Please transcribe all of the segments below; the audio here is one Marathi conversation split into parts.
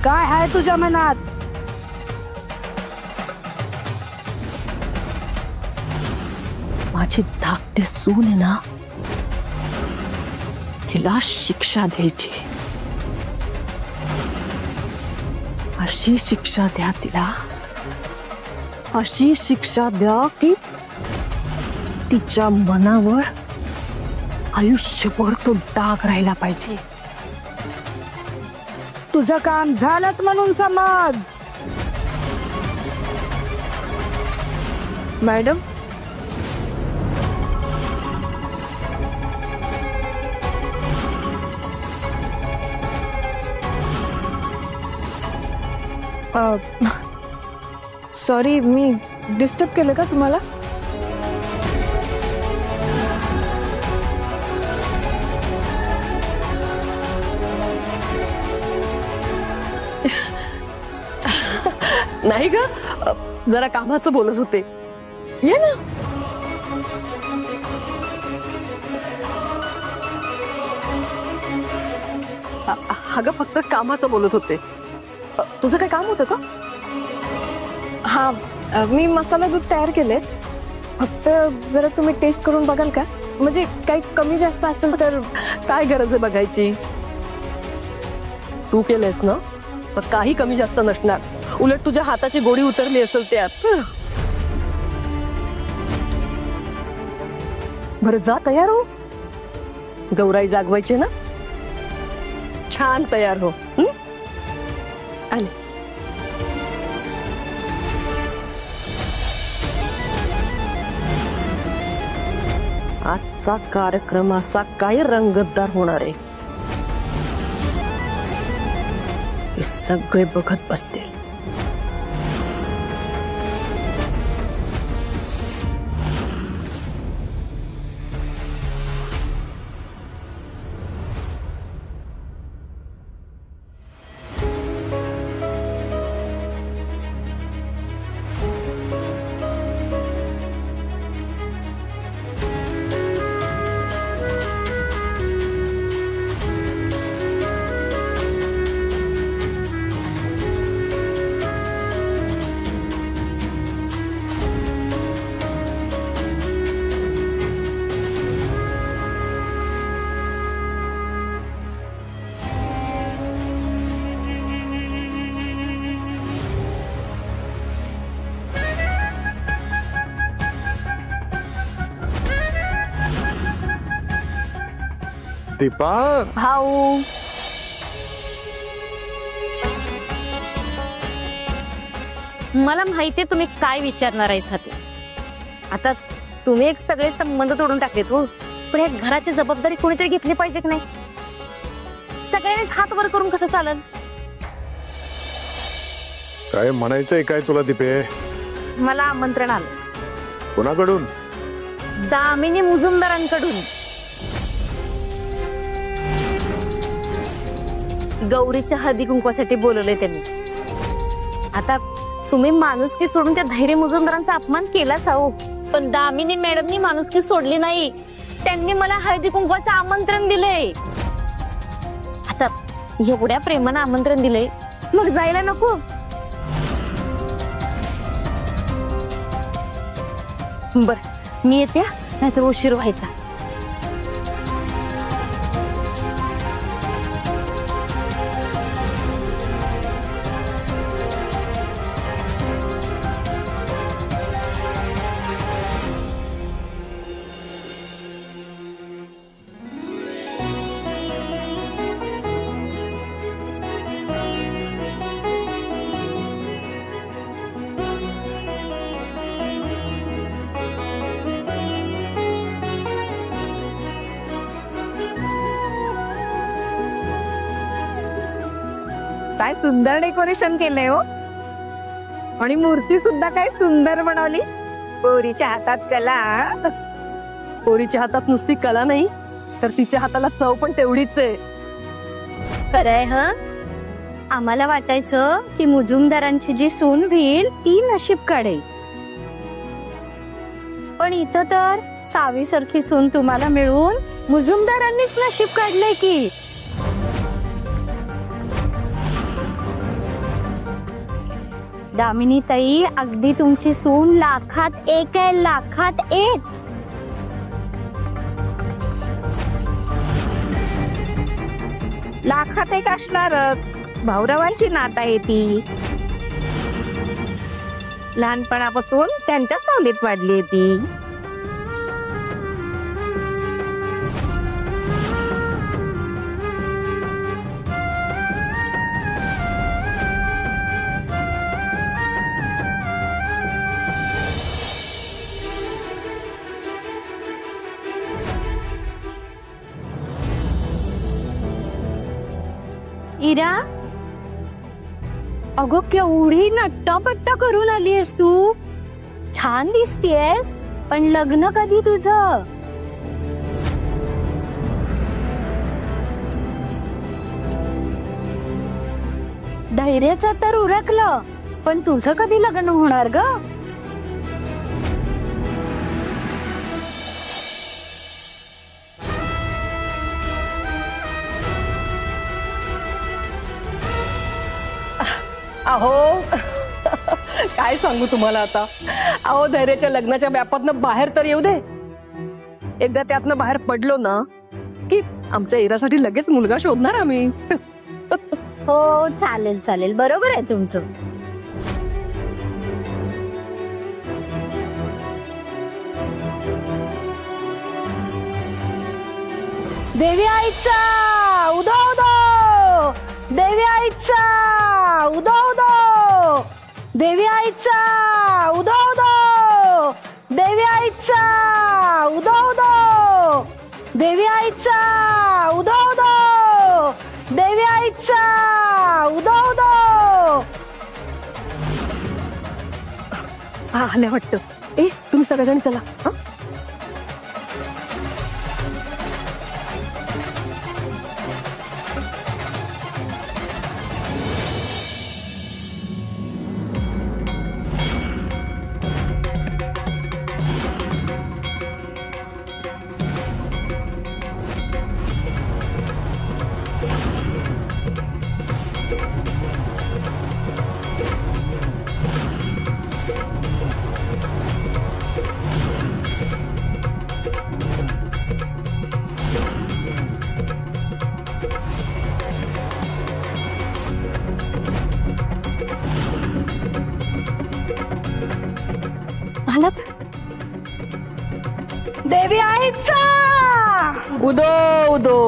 काय आहे तुझ्या मनात? माझी धाकटी सून आहे ना, तिला शिक्षा द्यायची. अशी शिक्षा द्या तिला, अशी शिक्षा द्या की तिच्या मनावर आयुष्यभर तो डाग राहिला पाहिजे. तुझं काम झालंच म्हणून समज. मॅडम, सॉरी, मी डिस्टर्ब केलं का तुम्हाला? नाही ग, जरा कामाचं बोलत होते. ये ना. अगं फक्त कामाचं बोलत होते. तुझं काय काम होतं का? हा, मी मसाला दूध तयार केले. फक्त जरा तुम्ही टेस्ट करून बघाल का? म्हणजे काही कमी जास्त असेल तर. काय गरज आहे बघायची? तू केलंस ना, तर काही कमी जास्त नसणार. उलट तुझ्या हाताची गोडी उतरली असेल त्यात. बरं जा, तयार हो. गौराई जागवायचे ना, छान तयार हो. आले. आजचा कार्यक्रम असा काय रंगतदार होणार आहे, हे सगळे बघत बसतील. दीपा, भाऊ, मला माहितीये तुम्ही काय विचारणार आहे ते. आता तुम्ही एक सगळे संबंध तोडून टाकलेत हो, पण या घराची जबाबदारी कोणीतरी घेतली पाहिजे की नाही? सगळ्यांनीच हात वर करून कसं चालेल? काय म्हणायचंय काय तुला दीपे? मला आमंत्रण आलं. कोणाकडून? दामिनी मुजुमदारांकडून. गौरीच्या हळदी कुंकवासाठी बोलवले त्यांनी. आता तुम्ही माणुसकी सोडून त्या धैर्य मुजुमदारांचा अपमान केलाच आहो, पण दामिनी मॅडमनी माणुसकी सोडली नाही. त्यांनी मला हळदी कुंकवाचं आमंत्रण दिलंय. आता एवढ्या प्रेमानं आमंत्रण दिलंय, मग जायला नको? बर, मी येते, नाहीतर उशीर व्हायचा. काय सुंदर डेकोरेशन केलंय हो, आणि मूर्ती सुद्धा काय सुंदर बनवली. पोरीच्या हातात कला. पोरीच्या हातात नुसती कला नाही, तर तिच्या हाताला चव पण तेवढीच आहे. खरंय ह, आम्हाला वाटायचं की मुजुमदारांची जी सून होईल ती नशीब काढेल, पण इथं तर सावीसारखी सून तुम्हाला मिळून मुजुमदारांनीच नशीब काढलंय की. दामिनी ताई, अगदी तुमची सून लाखात एक आहे, लाखात एक. लाखात एक असणारच. भाऊरावांची नात आहे ती. लहानपणापासून त्यांच्या सावलीत वाढली आहे ती. इरा, अगं केवढी नट्टापट्टा करून आलीयस तू. छान दिसतेस, पण लग्न कधी तुझं? धैर्याचं तर उरकलं, पण तुझं कधी लग्न होणार ग? अहो काय सांगू तुम्हाला आता. अहो धैर्याच्या लग्नाच्या व्यापातनं बाहेर तर येऊ दे. एकदा त्यातनं बाहेर पडलो ना की आमच्या इरासाठी लगेच मुलगा शोधणार आम्ही. हो चालेल चालेल, बरोबर आहे तुमचं. देवी आईचा उदो उदो, देवी आईचा उदो उदो, देवी आईचा उदो उदो, देवी आईचा उदो उदो, देवी आईचा उदो उदो, देवी आईचा उदो उदो. हा आल्या वाटतं. ए तुम्ही सगळेजण चला. हा देवी आईचा उदो उदो.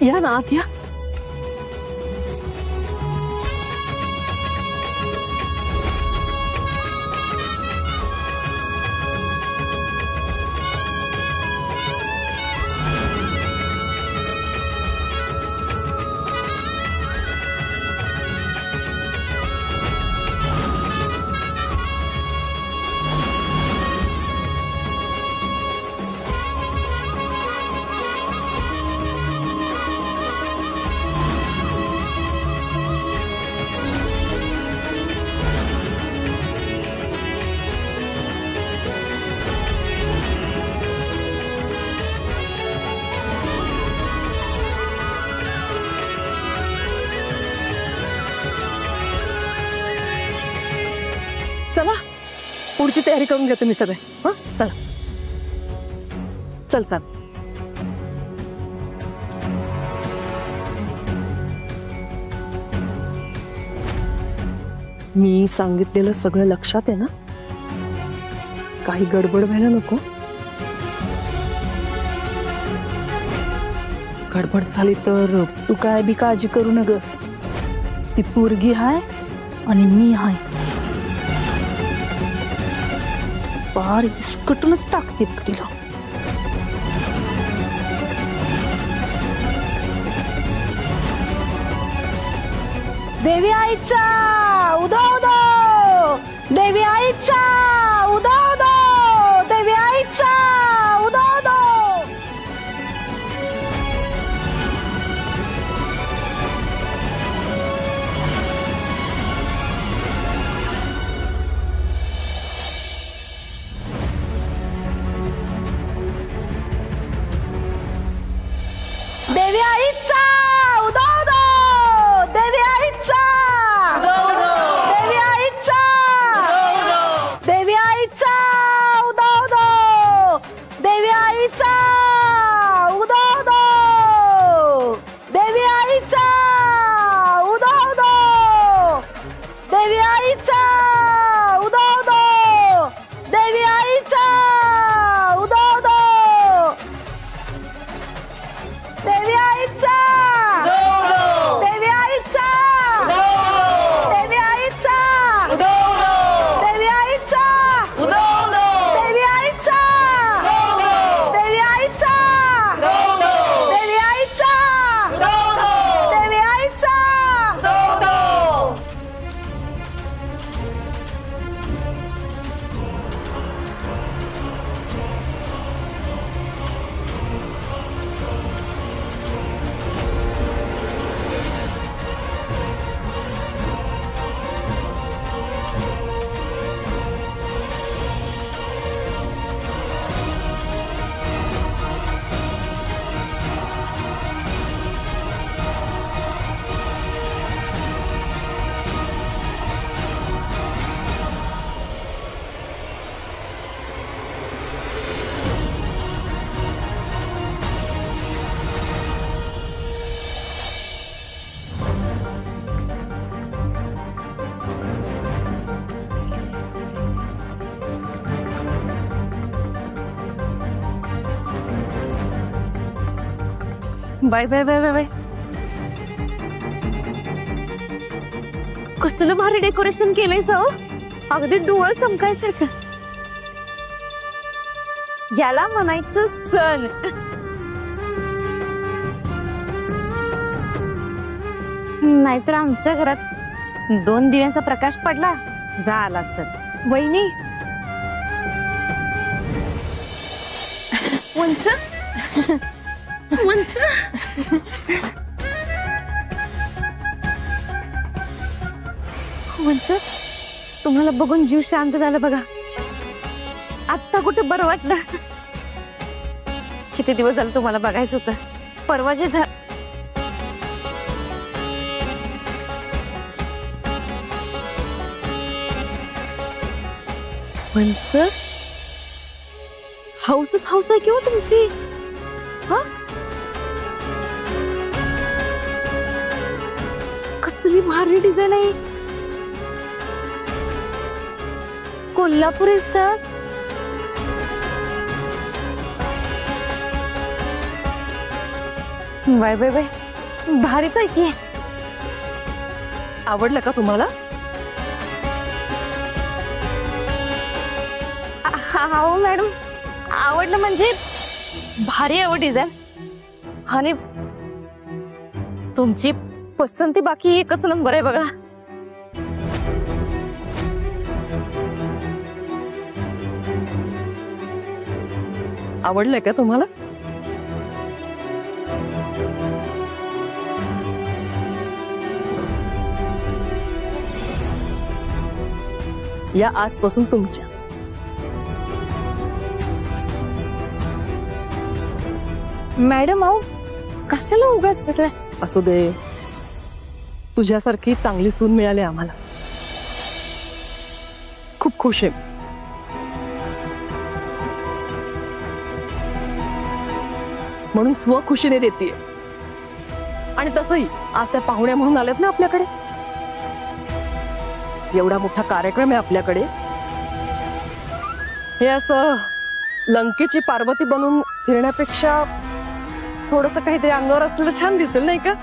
या ना आत या. चला पुढची तयारी करून घ्या तुम्ही सगळे. हा चला चल चल. मी सांगितलेलं सगळं लक्षात आहे ना? काही गडबड व्हायला नको. गडबड झाली तर तू काय बी काळजी करू नगस. ती पोरगी हाय आणि मी हाय, पार इसकटूनच टाकते तिला. देवी आईचा उदो उदो, देवी आईचा उदो उदो, देवी आईचा उदो उदो. देवी आईचा उदो उदो, देवी आईचा, देवी आईचा, देवी आईचा उदो उदो, देवी आईचा उदो उदो, देवी आईचा उदो उदो, देवी आईचा उदो उदो, देवी आईचा उदो उदो, देवी आईचा, देवी आईचा, देवी आईचा, देवी आईचा, देवी आईचा, देवी आईचा, देवी आईचा, देवी आईचा. Bye bye bye bye bye. कसलं भारी डेकोरेशन केलंय सा, अगदी डोळं चमकायसारखं. याला म्हणायचं सण. नाहीतर आमच्या घरात 2 दिव्यांचा प्रकाश पडला झाला सण. वहिनी, वंस वंस वंस, तुम्हाला बघून जीव शांत झाला बघा. आत्ता कुठे बरं वाटलं. किती दिवस झालं तुम्हाला बघायचं होतं. परवा जे वंस, हाऊसच हाऊस आहे किंवा तुमची. हा, कसली भारी डिझाईन आहे. कोल्हापुरी सस. बाय बाय बाय, भारीच आहे की. आवडलं का तुम्हाला? हो मॅडम, आवडलं म्हणजे भारी आहे डिझाईन. आणि तुमची पसंती बाकी एकच नंबर आहे बघा. आवडलंय का तुम्हाला? या आजपासून तुमच्या. मॅडम आहो, कशाला उगाच. असू दे, तुझ्यासारखी चांगली सून मिळाली आम्हाला. खूप खुश आहे. म्हणून स्वखुशीने देतीये. आणि तसंही आज त्या पाहुण्या म्हणून आल्यात ना आपल्याकडे. एवढा मोठा कार्यक्रम आहे आपल्याकडे. हे असं लंकेची पार्वती बनून फिरण्यापेक्षा थोडंसं काहीतरी अंगावर असलेलं छान दिसेल नाही का?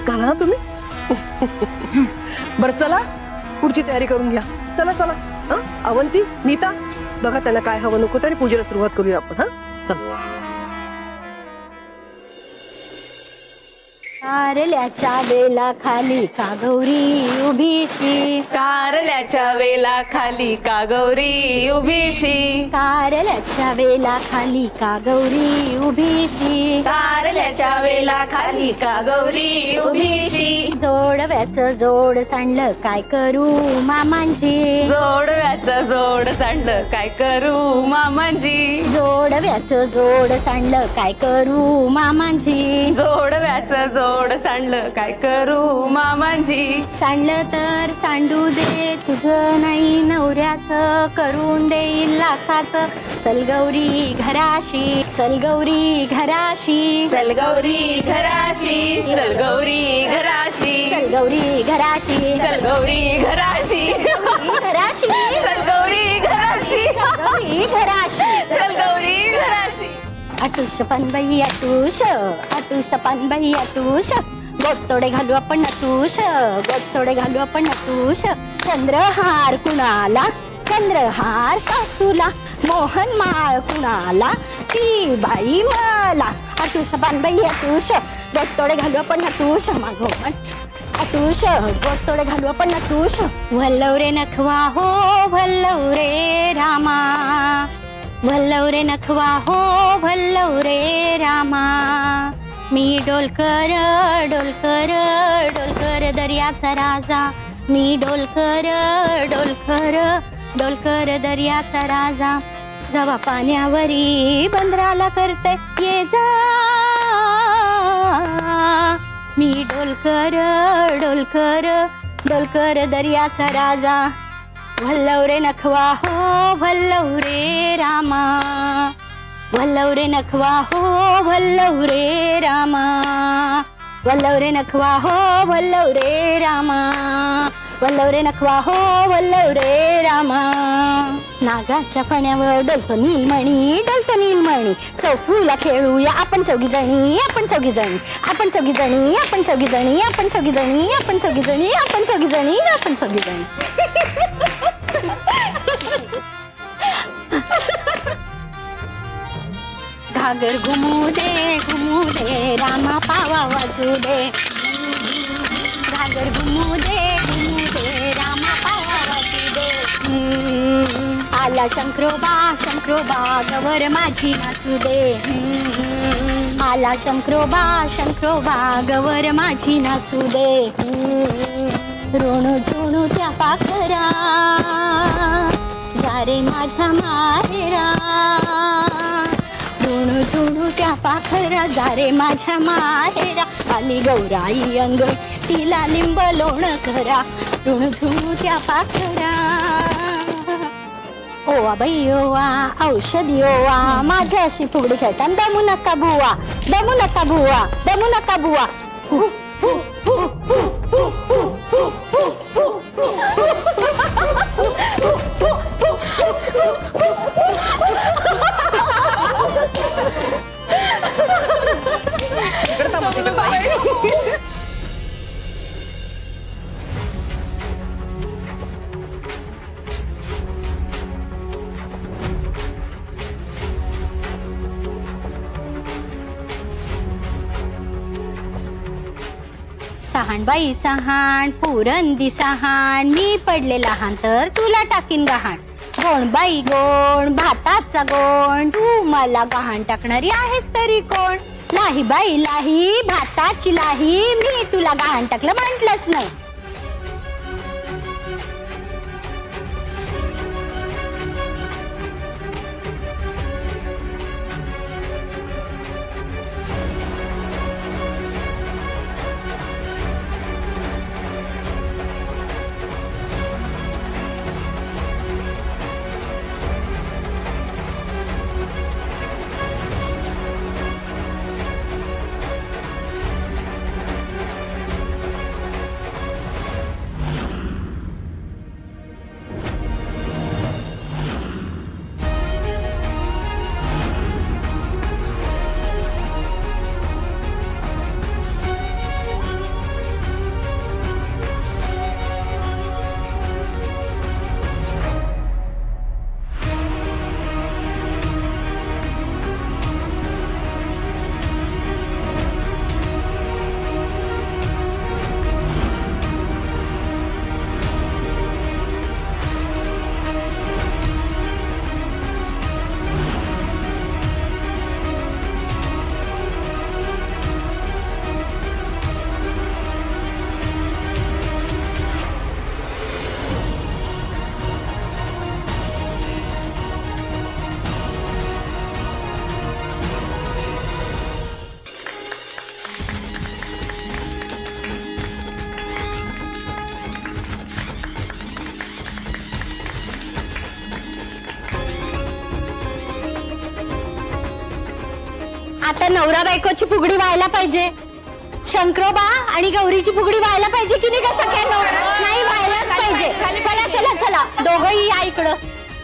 घाला ना तुम्ही. बरं चला पुढची तयारी करून घ्या. चला चला. हा अवंती नीता बघा त्यांना काय हवं नको तरी पूजेला सुरुवात करूया आपण. हा चला. कारल्याच्या वेला खाली का गौरी उभीशी. कारल्याच्या वेला खाली का गौरी उभीशी. कारल्याच्या वेला खाली का गौरी उभीशी. कारल्याच्या वेला खाली का गौरी उभीशी. जोडव्याचं जोड सांडलं काय करू मामांची. जोडव्याचं जोड सांडलं काय करू मामांजी. जोडव्याचं जोड सांडलं काय करू मामांची. जोडव्याचं जोड सांडलं काय करू मामांजी. सांडलं तर सांडू दे तुझं नाही नवऱ्याचं करून देईल लाखाचं. चल गौरी घराशी. चल गौरी घराशी. चल गौरी घराशी. चल गौरी घराशी. चल गौरी घराशी. चल गौरी घराशी. घराशी. चल गौरी घराशी. गौरी घराशी. चल गौरी घराशी. अटुष पानबाई अटुष. अटुष पानबाई अटुष. गोटतोडे घालू आपण नटुष. गोटतोडे घालू आपण नटुष. चंद्रहार कुणाला. चंद्रहार सासूला. मोहन माळ कुणाला. ती बाई मला. अटुष पानबाई अटुष. गोटतोडे घालू आपण नटुष. मागोपण अटुष. गोटतोडे घालू आपण नटुष. वल्लव रे नखवा हो वल्लव रे रामा. वल्लव रे नखवा हो वल्लव रे रामा. मी डोलकर डोलकर डोलकर दर्याचा राजा. मी डोलकर डोलकर डोलकर दर्याचा राजा. जवा पाण्यावरी बंदराला करते ये जा. मी डोलकर डोलकर डोलकर दर्याचा राजा. वल्लव रे नखवा हो वल्लव रे रामा. वल्लव रे नखवा हो वल्लव रे रामा. वल्लव रे नखवा हो वल्लव रे रामा. वल्लव रे नखवा हो वल्लव रे रामा. नागाच्या फण्यावर डोलतो नीलमणी. डोलतो नीलमणी. चौफूला खेळूया आपण चौघी जणी. आपण चौघी जणी. आपण चौघी जणी. आपण चौघी जणी. आपण चौघी जणी. आपण चौघी जणी. आपण चौघी जणी. आपण चौघी जणी. घागर घुमू दे रामा पावा वाजू दे. घागर घुमू दे रामा पावा वाजू दे. आला शंकरोबा गवर माझी नाचू दे. आला शंकरोबा गवर माझी नाचू दे. ऋणू झुणू त्या पाखरा जा रे माझ्या माहेरा. ऋणू झुणू त्या पाखरा जा रे माझ्या माहेरा. आली गौराई अंगण तिला लिंब लोण करा. ऋणू झुणू त्या पाखरा. ओवा बाई ओवा औषधी ओवा. माझ्याशी फुगडी खेळताना दमू नका बुवा. दमू नका बुवा. दमू नका बुवा. सहाण बाई सहाण पुरंदी सहाण. मी पडले लहान तर तुला टाकीन गहाण. गोण बाई गोण भाताचा गोण. तू मला गहाण टाकणारी आहेस तरी कोण. लाही बाई लाही भाताची लाही. मी तुला गहाण टाकलं म्हटलंच नाही. नवरा बायकोची फुगडी व्हायला पाहिजे. शंकरोबा आणि गौरीची फुगडी व्हायला पाहिजे की नाही का सगळ्यांना? नाही, व्हायलाच पाहिजे. चला चला चला, दोघंही या इकडं.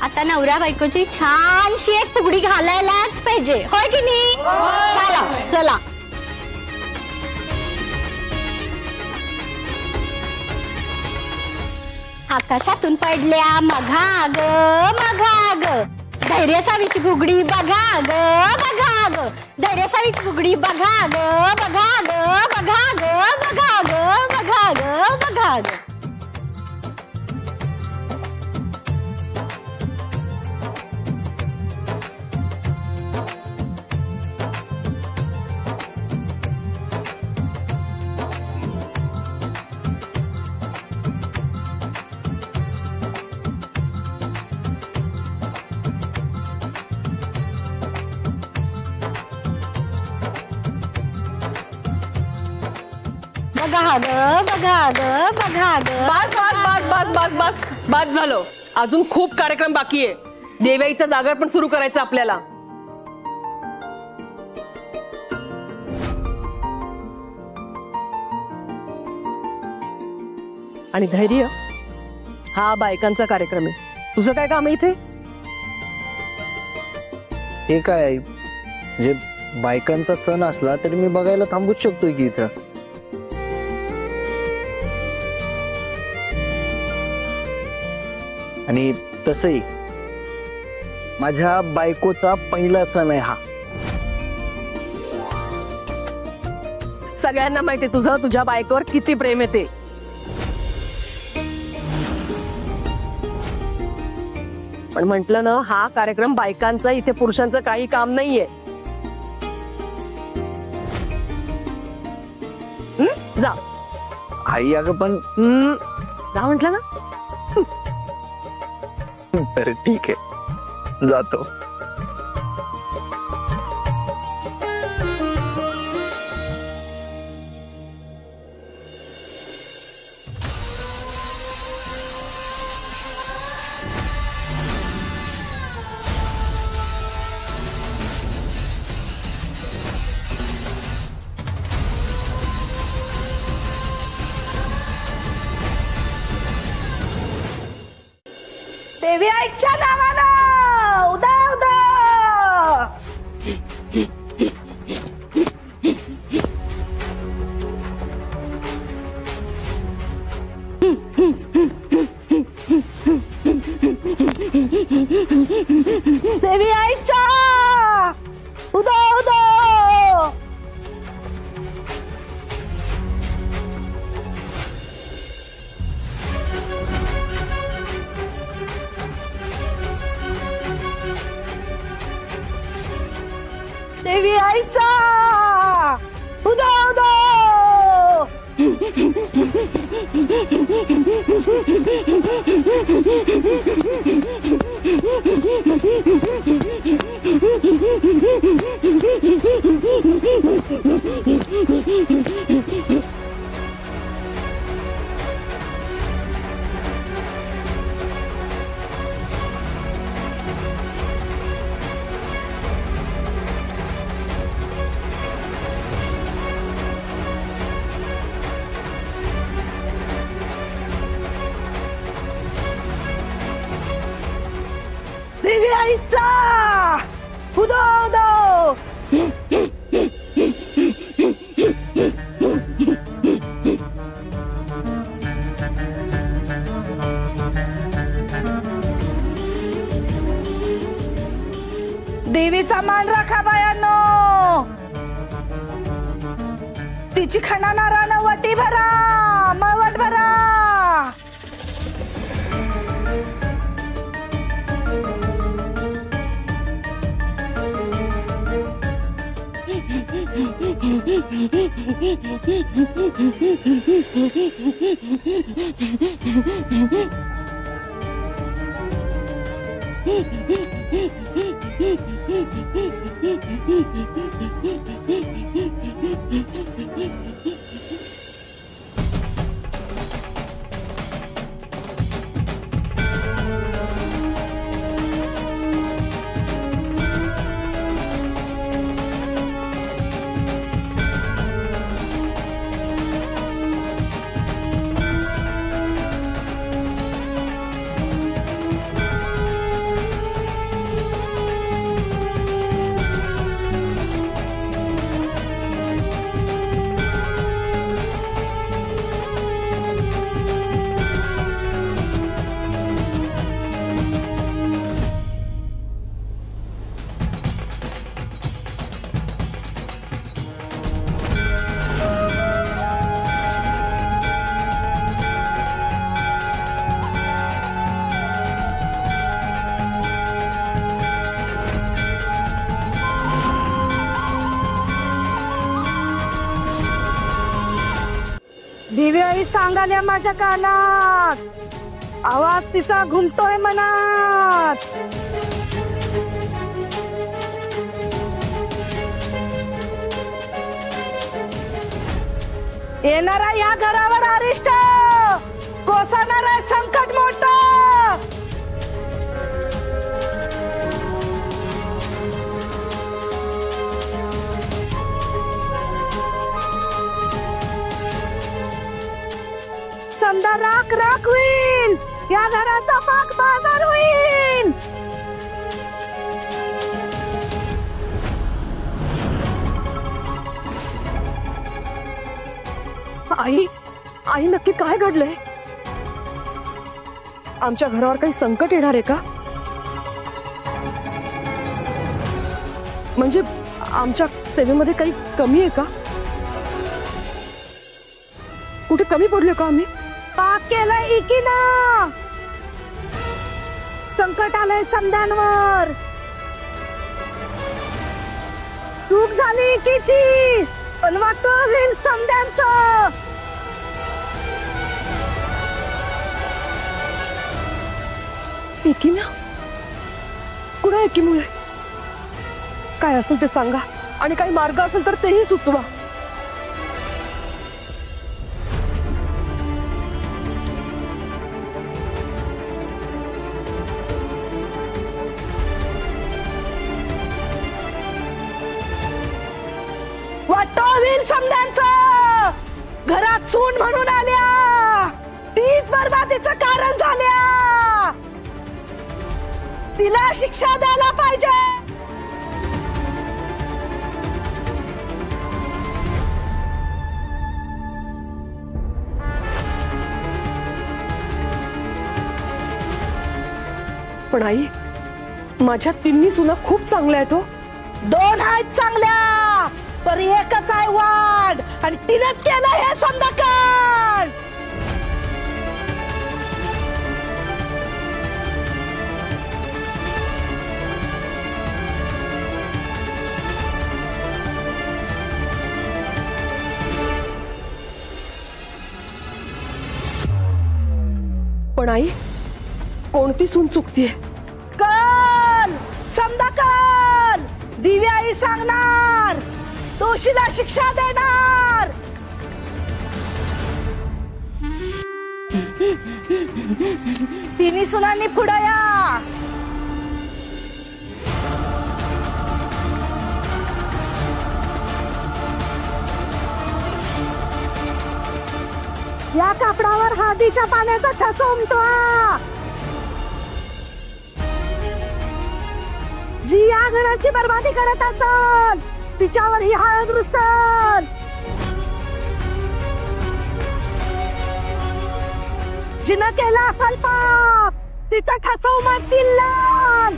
आता नवरा बायकोची छानशी एक फुगडी घालायलाच पाहिजे, होय की नाही? चला चला. आकाशातून पडल्या मघाग मघाग, धैर्यसावीची फुगडी बघा ग बघा ग, धैर्यसावीची फुगडी बघा ग बघा ग बघा ग बघा ग बघा ग बघा ग. बघा ग बघा ग बघा ग. बस बस बस बस बस बस बस झालं. अजून खूप कार्यक्रम बाकी आहे. देवाईचं जागर पण सुरू करायचं आपल्याला. आणि धैर्य हा बायकांचा कार्यक्रम आहे. तुझं काय काम आहे इथे? हे काय आहे, म्हणजे बायकांचा सण असला तरी मी बघायला थांबूच शकतोय की इथं. आणि तसही माझ्या बायकोचा पहिला सण आहे हा. सगळ्यांना माहिती तुझं तुझ्या बायकोवर किती प्रेम येते. पण म्हंटल ना, हा कार्यक्रम बायकांचा, इथे पुरुषांचं काही काम नाहीये. जा. आई अगं पण जा म्हंटल ना. बरं ठीक आहे, जातो. देवी आईच्या नावानं उदा उदा. देवी आईचा उदा उदा. देवी आईचा उदा उदा. देवी आईचा उदा उदा. देवीचा मान राखा बायांनो. तिची खणा नारायण वटी भरा, मळवट भरा. दिव्याई सांगाल्या माझ्या कानात, आवाज तिचा घुमतोय मनात. येणारा या घरावर अरिष्ट, कोसळणार आहे संकट मोठं. समजा राख राख होईल, या घराचा पाक बाजार होईल. आई, आई नक्की काय घडलंय? आमच्या घरावर काही संकट येणार आहे का? म्हणजे आमच्या सेवेमध्ये काही कमी आहे का? कुठे कमी पडले का आम्ही? पाक केलंय एकीनं, संकट आलंय समद्यांवर. चूक झाली एकीची, पण वाटतं होईल समद्यांचं. एकी ना? कुणा एकीमुळे? काय असेल ते सांगा, आणि काही मार्ग असेल तर तेही सुचवा. वाटतं होईल समद्यांचं. घरात सून म्हणून आल्या, तीच बरबादीचं कारण झाल्या. तिला शिक्षा द्यायला पाहिजे. पण आई, माझ्या तिन्ही सुना खूप चांगल्या आहेत हो. 2 आहेत चांगल्या, पण एकच आहे वाढ, आणि तिनेच केलं हे संदकान. पण आई, कोणती सून चुकतीये? कल संदकान, दिव्याई सांगणार, दोषीला शिक्षा देणार. तिन्ही सुनांनी पुढे या. या कापडावर हळदीच्या पाण्याचा ठसा उमटवा. जी या घराची बर्बादी करत असल, तिच्यावर ही हळद रुसल. जिनं केला असेल पाप, तिचा ठसा उमटतील लाल.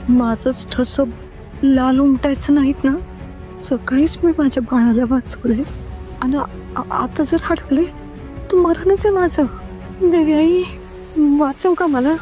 माझंच ठस लाल उमटायचं नाहीत ना. सकाळीच मी माझ्या बाळाला वाचवले, आणि आता जर हटकले तर मरणच आहे माझं. देवी आई, वाचव का मला?